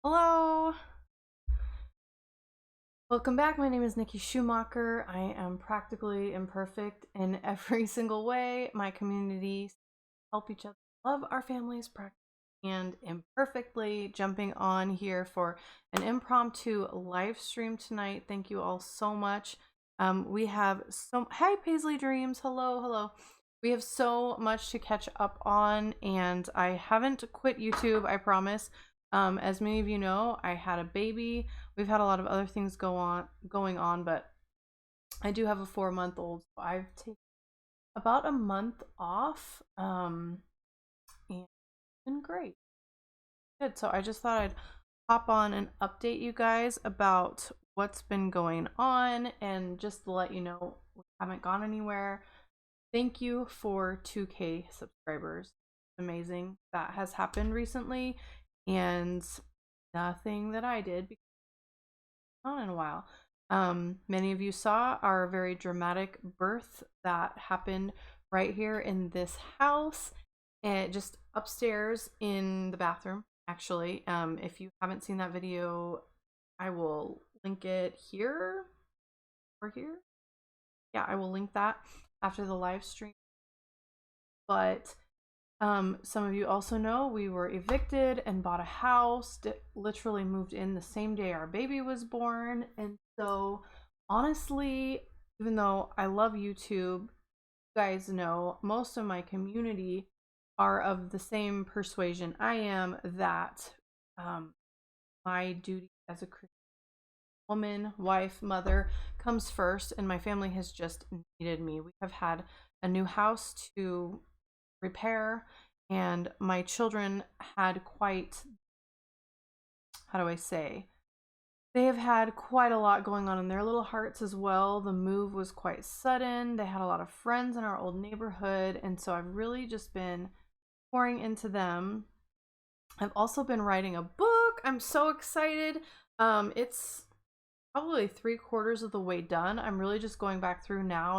Hello, welcome back. My name is Nikki Schumacher. I am practically imperfect in every single way. My community help each other, love our families, practice and imperfectly. Jumping on here for an impromptu live stream tonight. Thank you all so much. We have hi Paisley Dreams. Hello, hello. We have so much to catch up on, and I haven't quit YouTube, I promise. As many of you know, I had a baby. We've had a lot of other things going on, but I do have a 4-month-old. So I've taken about a month off, and it's been great. Good. So I just thought I'd hop on and update you guys about what's been going on, and just to let you know we haven't gone anywhere. Thank you for 2K subscribers. Amazing. That has happened recently, and nothing that I did because not in a while. Many of you saw our very dramatic birth that happened right here in this house, and just upstairs in the bathroom. Actually, if you haven't seen that video, I will link it here or here. Yeah, I will link that after the live stream. But some of you also know we were evicted and bought a house, literally moved in the same day our baby was born. And so, honestly, even though I love YouTube, you guys know most of my community are of the same persuasion I am, that my duty as a Christian woman, wife, mother comes first, and my family has just needed me. We have had a new house to repair, and my children had quite, how do I say, they have had quite a lot going on in their little hearts as well. The move was quite sudden. They had a lot of friends in our old neighborhood, and so I've really just been pouring into them. I've also been writing a book. I'm so excited. It's probably 3/4 of the way done. I'm really just going back through now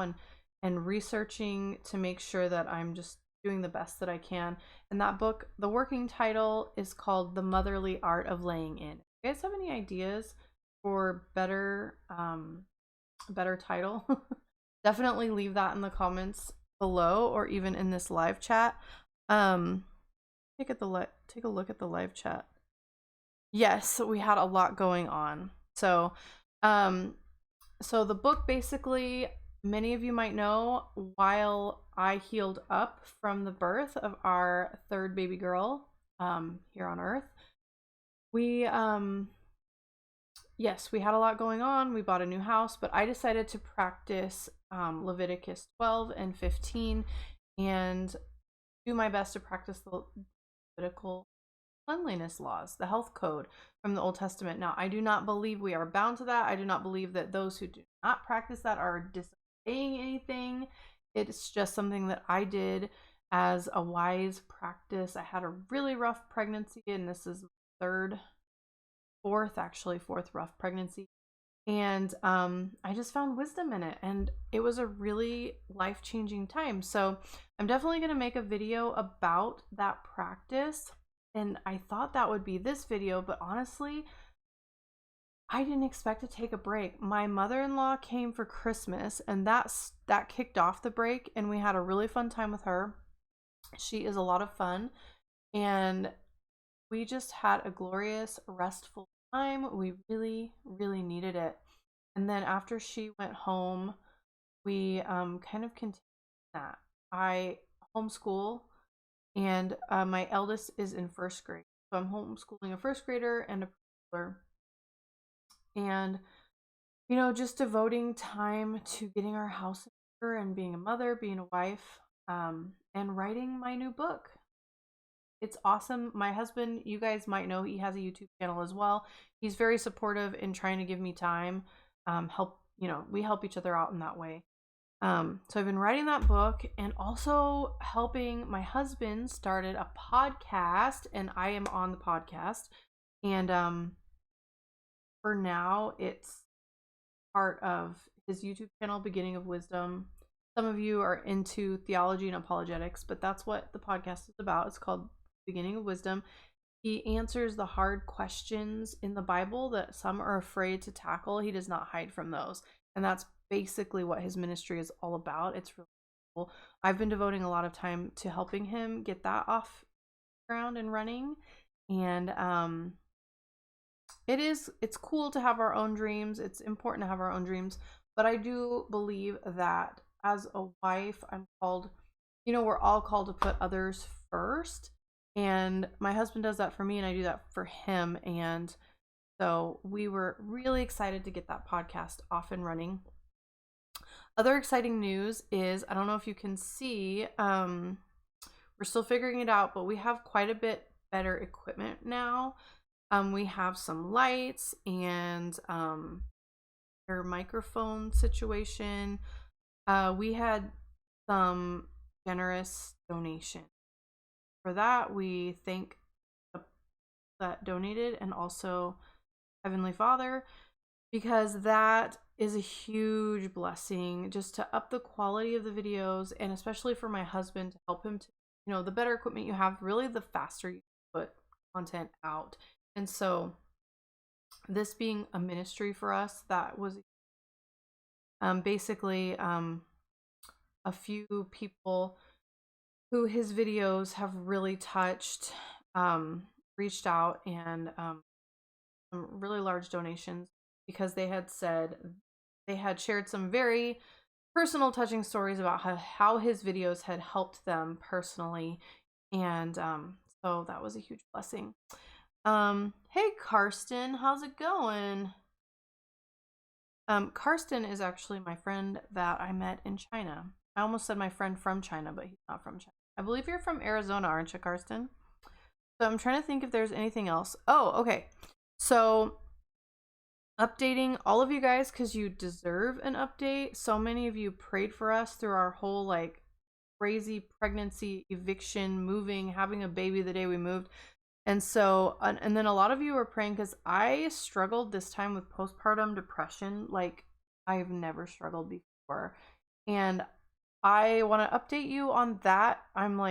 and researching to make sure that I'm just doing the best that I can. And that book, the working title is called The Motherly Art of Laying In. If you guys have any ideas for better title, definitely leave that in the comments below, or even in this live chat. Take a look at the live chat. Yes, we had a lot going on. So, so the book, basically, many of you might know, while I healed up from the birth of our third baby girl, here on Earth, we yes, we had a lot going on. We bought a new house, but I decided to practice Leviticus 12 and 15, and do my best to practice the Levitical cleanliness laws, the health code from the Old Testament. Now, I do not believe we are bound to that. I do not believe that those who do not practice that are disobeying anything. It's just something that I did as a wise practice. I had a really rough pregnancy, and this is fourth rough pregnancy. And I just found wisdom in it, and it was a really life-changing time. So I'm definitely going to make a video about that practice, and I thought that would be this video, but honestly, I didn't expect to take a break. My mother-in-law came for Christmas, and that kicked off the break, and we had a really fun time with her. She is a lot of fun, and we just had a glorious, restful time. We really, really needed it. And then after she went home, we kind of continued that. I homeschool, and my eldest is in first grade. So I'm homeschooling a first grader and a preschooler. And, just devoting time to getting our house in order, and being a mother, being a wife, and writing my new book. It's awesome. My husband, you guys might know, he has a YouTube channel as well. He's very supportive in trying to give me time. We help each other out in that way. So I've been writing that book, and also helping my husband started a podcast, and I am on the podcast. And for now, it's part of his YouTube channel, Beginning of Wisdom. Some of you are into theology and apologetics, but that's what the podcast is about. It's called Beginning of Wisdom. He answers the hard questions in the Bible that some are afraid to tackle. He does not hide from those. And that's basically what his ministry is all about. It's really cool. I've been devoting a lot of time to helping him get that off ground and running. And it's cool to have our own dreams. It's important to have our own dreams. But I do believe that as a wife, I'm called, we're all called to put others first. And my husband does that for me, and I do that for him. And so we were really excited to get that podcast off and running. Other exciting news is, I don't know if you can see, we're still figuring it out, but we have quite a bit better equipment now. We have some lights and our microphone situation. We had some generous donation. For that, we thank that donated, and also Heavenly Father, because that is a huge blessing just to up the quality of the videos, and especially for my husband, to help him to, the better equipment you have, really the faster you put content out. And so this being a ministry for us, that was basically a few people who his videos have really touched, reached out, and some really large donations, because they had shared some very personal, touching stories about how his videos had helped them personally. And so that was a huge blessing. Hey Karsten, how's it going? Karsten is actually my friend that I met in China. I almost said my friend from China, but he's not from China. I believe you're from Arizona, aren't you, Karsten? So I'm trying to think if there's anything else. Oh, okay. So updating all of you guys, because you deserve an update. So many of you prayed for us through our whole crazy pregnancy, eviction, moving, having a baby the day we moved. And so, and then a lot of you were praying, because I struggled this time with postpartum depression like I've never struggled before. And I want to update you on that. I'm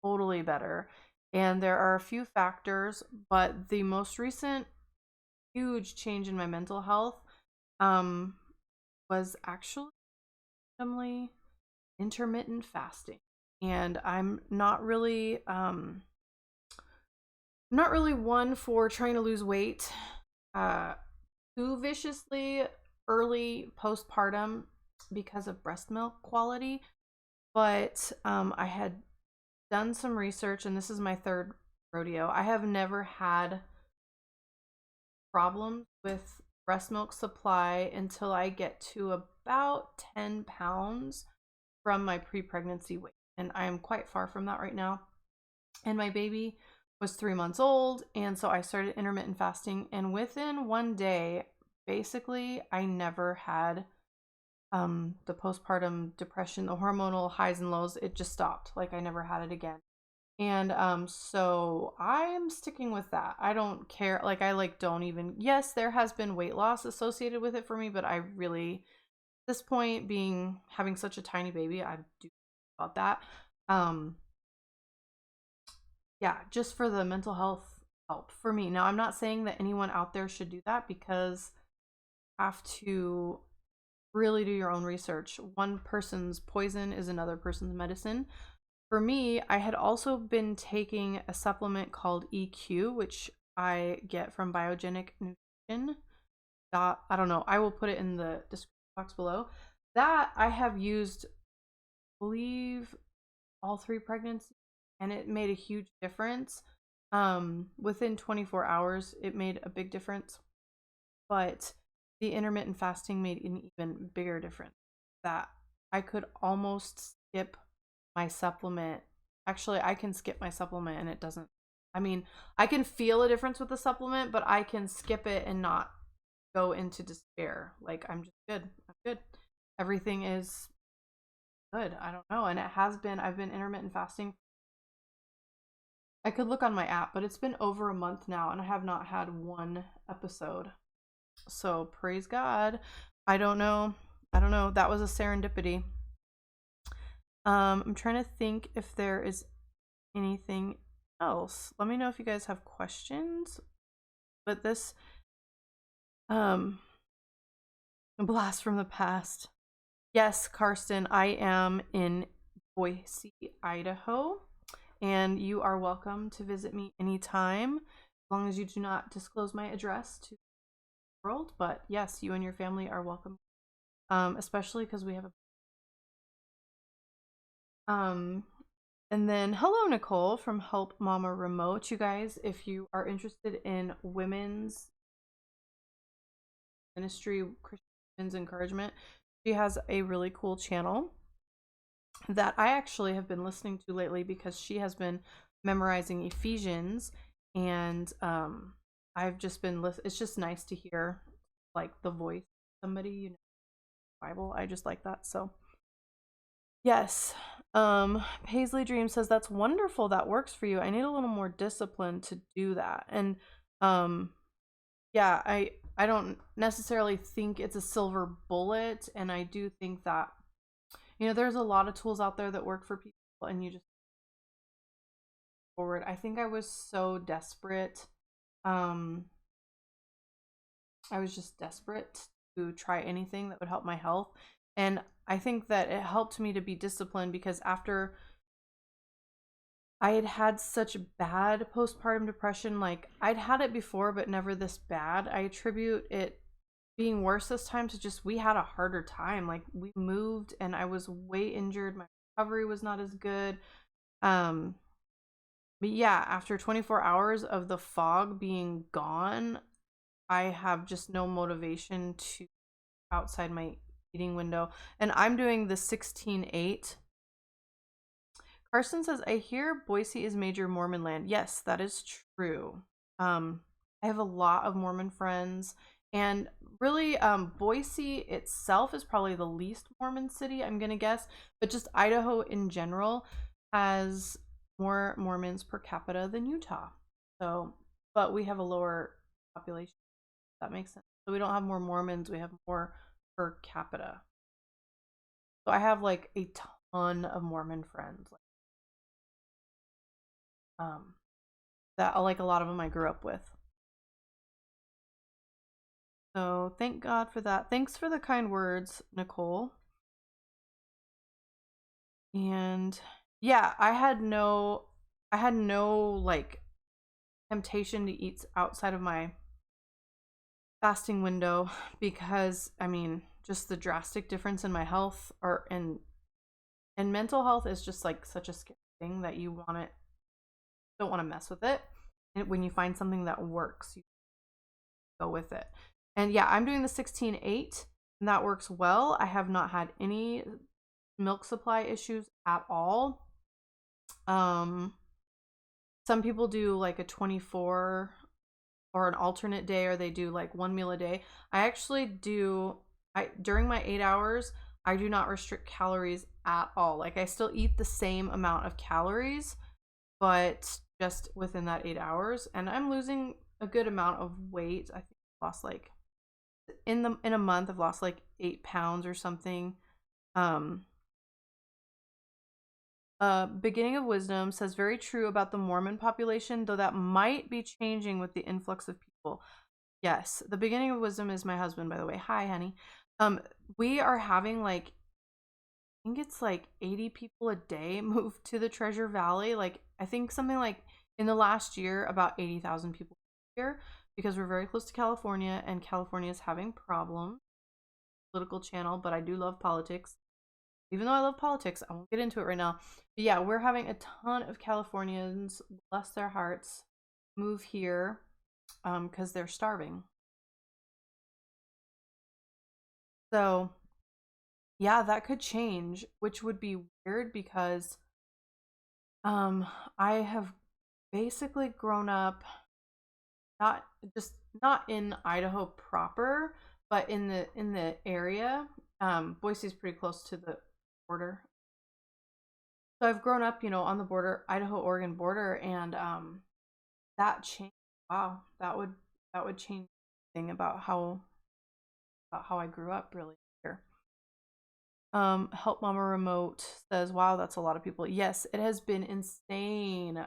totally better. And there are a few factors, but the most recent huge change in my mental health was actually intermittent fasting. And I'm not really one for trying to lose weight too viciously early postpartum because of breast milk quality. But I had done some research, and this is my third rodeo. I have never had problems with breast milk supply until I get to about 10 pounds from my pre-pregnancy weight. And I am quite far from that right now. And my baby was 3 months old, and so I started intermittent fasting, and within one day, basically, I never had the postpartum depression, the hormonal highs and lows. It just stopped. I never had it again. And so I'm sticking with that. I don't care. Don't even, yes, there has been weight loss associated with it for me, but I really, at this point, having such a tiny baby, I do about that. Yeah, just for the mental health help for me. Now, I'm not saying that anyone out there should do that, because you have to really do your own research. One person's poison is another person's medicine. For me, I had also been taking a supplement called EQ, which I get from Biogenic Nutrition. I don't know. I will put it in the description box below. That I have used, I believe, all 3 pregnancies, and it made a huge difference. Within 24 hours, it made a big difference. But the intermittent fasting made an even bigger difference. That I could almost skip my supplement. Actually, I can skip my supplement and it doesn't. I can feel a difference with the supplement, but I can skip it and not go into despair. I'm just good. I'm good. Everything is good. I don't know. And I've been intermittent fasting. I could look on my app, but it's been over a month now, and I have not had one episode. So praise God. I don't know. That was a serendipity. I'm trying to think if there is anything else. Let me know if you guys have questions. But this um blast from the past. Yes, Karsten, I am in Boise, Idaho, and you are welcome to visit me anytime, as long as you do not disclose my address to the world. But yes, you and your family are welcome, especially because we have a and then hello Nicole from Help Mama Remote. You guys, if you are interested in women's ministry, Christian women's encouragement, she has a really cool channel that I actually have been listening to lately because she has been memorizing Ephesians, and I've just been it's just nice to hear like the voice of somebody, you know, Bible. I just like that. So yes. Paisley Dream says that's wonderful, that works for you. I need a little more discipline to do that. And um yeah, I don't necessarily think it's a silver bullet, and I do think that, you know, there's a lot of tools out there that work for people, and you just forward. I think I was so desperate. Um, I was just desperate to try anything that would help my health. And I think that it helped me to be disciplined because after I had had such bad postpartum depression, like I'd had it before, but never this bad. I attribute it being worse this time to just we had a harder time. Like we moved and I was way injured. My recovery was not as good. Um, But yeah, after 24 hours of the fog being gone, I have just no motivation to outside my eating window. And I'm doing the 16/8. Carson says, I hear Boise is major Mormon land. Yes, that is true. I have a lot of Mormon friends, and really, Boise itself is probably the least Mormon city, I'm gonna guess, but just Idaho in general has more Mormons per capita than Utah. So, but we have a lower population. If that makes sense. So we don't have more Mormons, we have more per capita. So I have like a ton of Mormon friends. Um, that like a lot of them I grew up with. So thank God for that. Thanks for the kind words, Nicole. And yeah, I had no like temptation to eat outside of my fasting window because I mean, just the drastic difference in my health or in and mental health is just like such a scary thing that you want it don't want to mess with it. And when you find something that works, you go with it. And yeah, I'm doing the 16/8 and that works well. I have not had any milk supply issues at all. Um some people do like a 24 or an alternate day, or they do like one meal a day. I actually do I during my 8 hours, I do not restrict calories at all. Like I still eat the same amount of calories, but just within that 8 hours, and I'm losing a good amount of weight. I think I lost like in a month I've lost like 8 pounds or something. Um Beginning of Wisdom says very true about the Mormon population, though that might be changing with the influx of people. Yes, the Beginning of Wisdom is my husband, by the way. Hi, honey. We are having like I think it's like 80 people a day move to the Treasure Valley. Like I think something like in the last year about 80,000 people here because we're very close to California and California is having problems. Political channel, but I do love politics. Even though I love politics, I won't get into it right now. But yeah, we're having a ton of Californians, bless their hearts, move here because they're starving. So yeah, that could change, which would be weird because um I have basically grown up not just not in Idaho proper, but in the area. Boise's pretty close to the border. So I've grown up, you know, on the border, Idaho Oregon border, and that change. Wow, that would change thing about how I grew up really here. Help Mama Remote says, wow, that's a lot of people. Yes, it has been insane.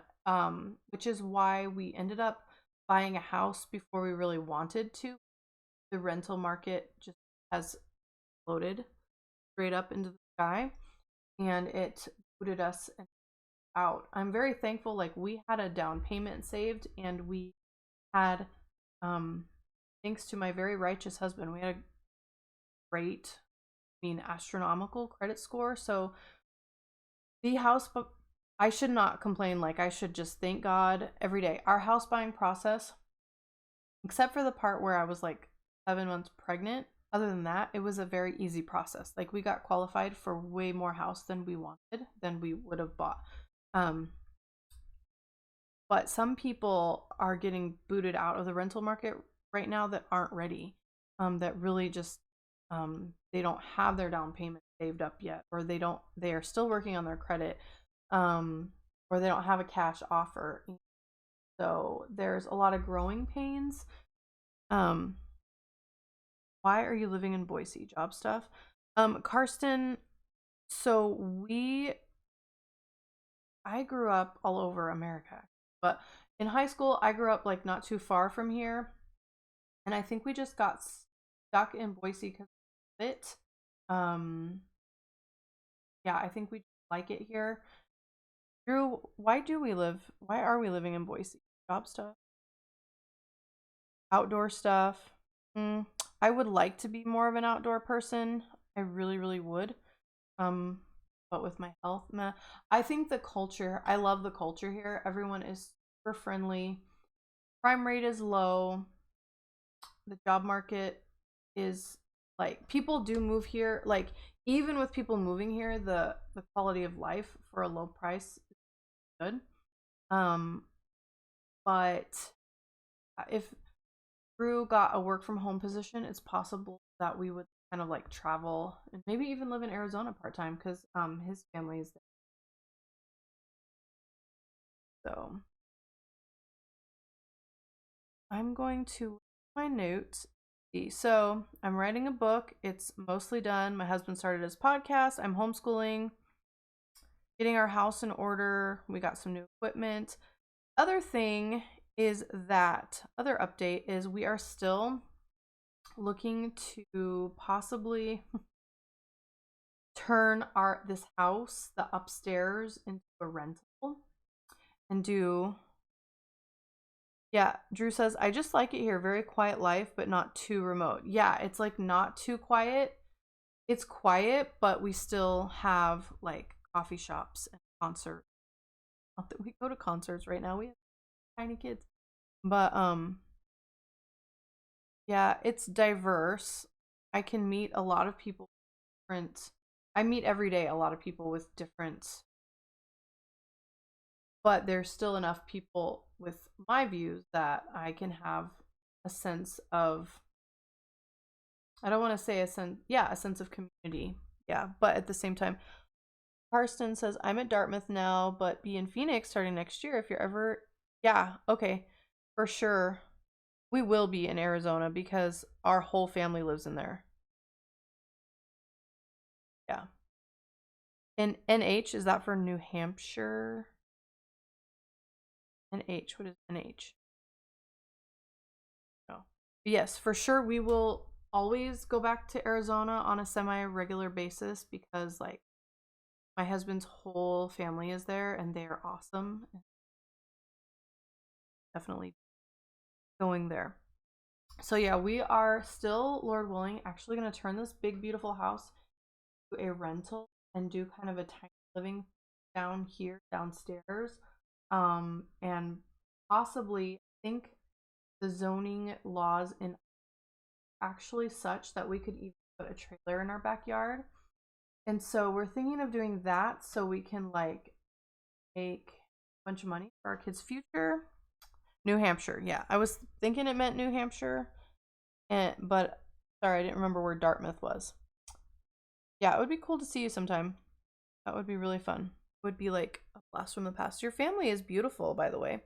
which is why we ended up buying a house before we really wanted to. The rental market just has floated straight up into the sky, and it booted us out. I'm very thankful, like we had a down payment saved, and we had, thanks to my very righteous husband, we had a great, I mean, astronomical credit score. So the house, but I should not complain. Like, I should just thank God every day. Our house buying process, except for the part where I was like 7 months pregnant, other than that, it was a very easy process. Like, we got qualified for way more house than we wanted, than we would have bought. But some people are getting booted out of the rental market right now that aren't ready, that really just, they don't have their down payment saved up yet, or they are still working on their credit, or they don't have a cash offer. So there's a lot of growing pains. Why are you living in Boise? Job stuff. Karsten, so I grew up all over America, but in high school, I grew up like not too far from here. And I think we just got stuck in Boise because of it. Yeah, I think we like it here. Drew, why are we living in Boise? Job stuff? Outdoor stuff? I would like to be more of an outdoor person. I really, really would. But with my health, meh. I think I love the culture here. Everyone is super friendly. Crime rate is low. The job market is, like, people do move here. Like, even with people moving here, the quality of life for a low price is good. But if Drew got a work from home position, it's possible that we would kind of like travel and maybe even live in Arizona part-time, because his family is there. So I'm going to my notes. So I'm writing a book. It's mostly done. My husband started his podcast. I'm homeschooling, getting our house in order. We got some new equipment. Other update is we are still looking to possibly turn this house, the upstairs, into a rental and do. Yeah, Drew says, I just like it here. Very quiet life, but not too remote. Yeah, it's like not too quiet. It's quiet, but we still have like coffee shops and concerts. Not that we go to concerts right now. We have tiny kids. But yeah, it's diverse. I can meet a lot of people different. I meet every day a lot of people with different, but there's still enough people with my views that I can have a sense of, I don't want to say a sense of community. Yeah, but at the same time, Karsten says, I'm at Dartmouth now, but be in Phoenix starting next year if you're ever. Yeah, okay, for sure. We will be in Arizona because our whole family lives in there. Yeah. And NH, is that for New Hampshire? NH, what is NH? No. Yes, for sure we will always go back to Arizona on a semi-regular basis because, like, my husband's whole family is there and they are awesome. Definitely going there. So yeah, we are still, Lord willing, actually going to turn this big beautiful house to a rental and do kind of a tiny living down here downstairs, and possibly, I think the zoning laws in actually such that we could even put a trailer in our backyard. And so we're thinking of doing that so we can like make a bunch of money for our kids' future. New Hampshire, yeah. I was thinking it meant New Hampshire, but sorry, I didn't remember where Dartmouth was. Yeah, it would be cool to see you sometime. That would be really fun. It would be like a blast from the past. Your family is beautiful, by the way.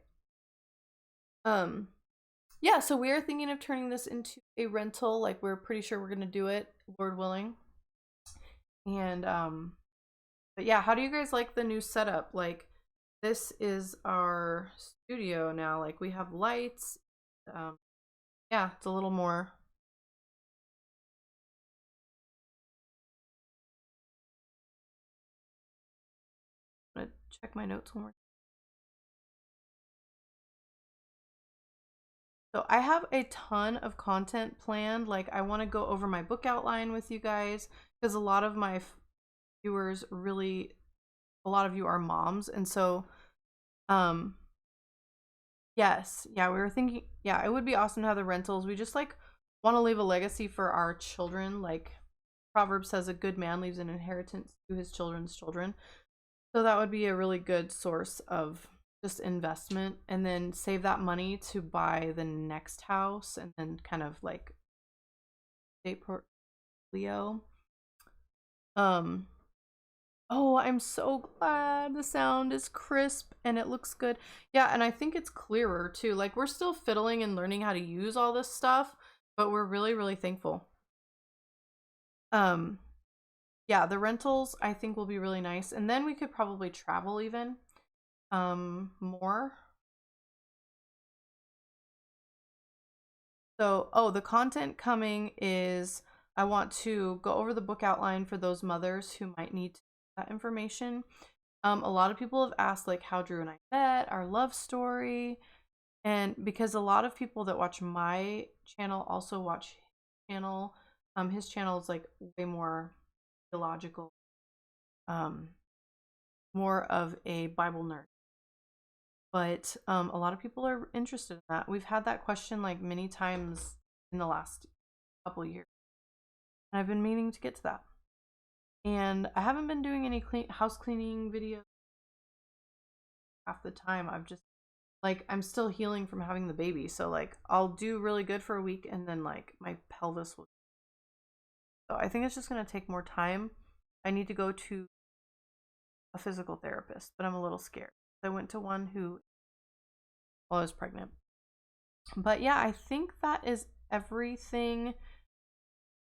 Yeah, so we are thinking of turning this into a rental. Like, we're pretty sure we're gonna do it, Lord willing. And but yeah, how do you guys like the new setup? Like, this is our studio now. Like we have lights. Yeah, it's a little more. I'm gonna check my notes one more. So I have a ton of content planned. Like I want to go over my book outline with you guys because a lot of my viewers really, a lot of you are moms, and so um yes, yeah, we were thinking, yeah, it would be awesome to have the rentals. We just like want to leave a legacy for our children. Like Proverbs says, a good man leaves an inheritance to his children's children. So that would be a really good source of just investment, and then save that money to buy the next house and then kind of like state portfolio. Um oh, I'm so glad the sound is crisp and it looks good. Yeah, and I think it's clearer too. Like we're still fiddling and learning how to use all this stuff, but we're really, really thankful. Um, yeah, the rentals I think will be really nice. And then we could probably travel even more. So, oh, the content coming is I want to go over the book outline for those mothers who might need that information. A lot of people have asked like how Drew and I met, our love story, and because a lot of people that watch my channel also watch his channel. His channel is like way more theological, um, more of a Bible nerd. But a lot of people are interested in that. We've had that question like many times in the last couple years. And I've been meaning to get to that. And I haven't been doing any house cleaning videos half the time. I've just like I'm still healing from having the baby. So like I'll do really good for a week and then like my pelvis will. So I think it's just going to take more time. I need to go to a physical therapist, but I'm a little scared. I went to one who while I was pregnant. But yeah, I think that is everything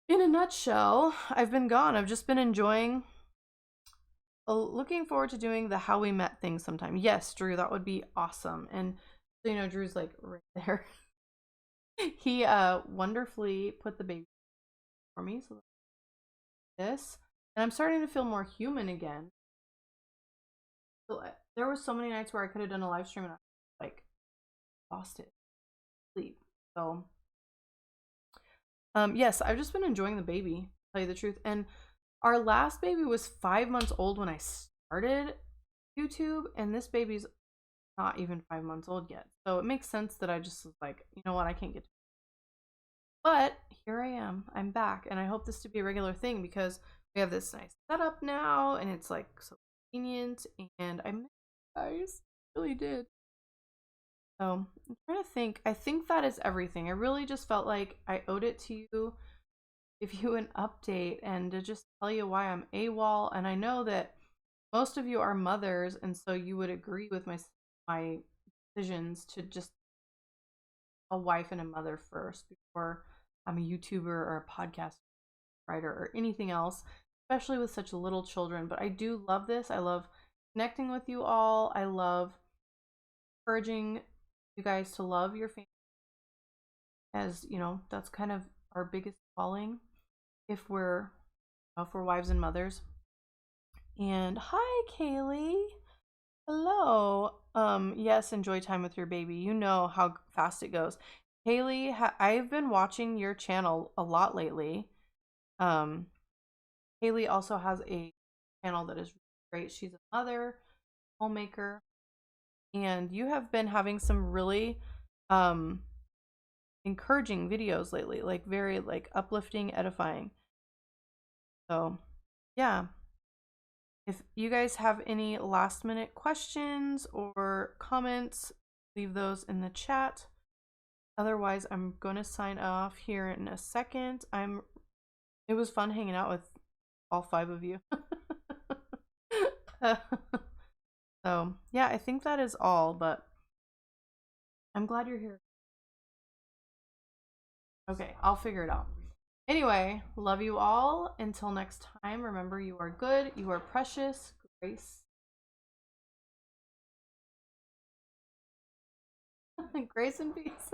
in a nutshell. I've been gone. I've just been enjoying looking forward to doing the how we met thing sometime. Yes, Drew, that would be awesome. And so, you know, Drew's like right there. He wonderfully put the baby for me, so this, and I'm starting to feel more human again. So there were so many nights where I could have done a live stream and I like lost it, sleep. So yes, I've just been enjoying the baby, to tell you the truth. And our last baby was 5 months old when I started YouTube, and this baby's not even 5 months old yet. So it makes sense that I just was like, you know what, I can't get to it. But here I am. I'm back, and I hope this to be a regular thing because we have this nice setup now, and it's like so convenient. And I miss you guys, I really did. So I'm trying to think. I think that is everything. I really just felt like I owed it to you, give you an update, and to just tell you why I'm AWOL. And I know that most of you are mothers, and so you would agree with my decisions to just a wife and a mother first before I'm a YouTuber or a podcast writer or anything else, especially with such little children. But I do love this. I love connecting with you all. I love encouraging you guys to love your family, as you know, that's kind of our biggest calling if we're wives and mothers. And hi, Kaylee. Hello. Yes, enjoy time with your baby. You know how fast it goes. Haley, I've been watching your channel a lot lately. Um, Haley also has a channel that is great. She's a mother, homemaker, and you have been having some really encouraging videos lately, like very like uplifting, edifying. So, yeah. If you guys have any last minute questions or comments, leave those in the chat. Otherwise, I'm going to sign off here in a second. It was fun hanging out with all 5 of you. So, yeah, I think that is all, but I'm glad you're here. Okay, I'll figure it out. Anyway, love you all. Until next time, remember you are good, you are precious. Grace Grace and peace.